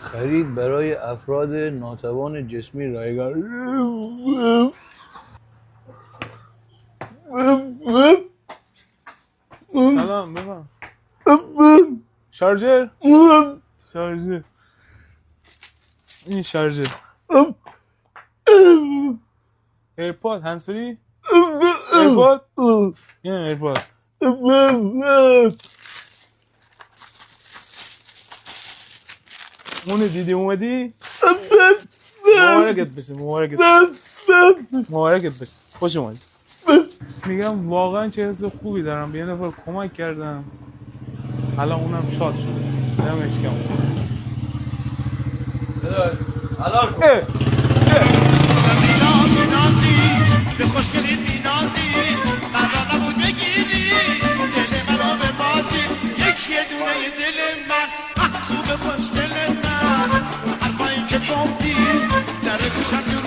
خرید برای افراد ناتوان جسمی رایگان. سلام بفهم. شارژر این شارژر ایرپاد هندز فری ایرپاد این ایرپاد اونو دیدی اومدی مبارکت بشه خوش اومدی. میگم واقعا چه حس خوبی دارم به یه نفر کمک کردم الان اونم شاد شده دمش گرم. الان به خوشگلی بینازی قرار نبود بگیری دل منو به بازی یکی دونه دل من تو به خوشگل من حرفایی که گفتی در گوشم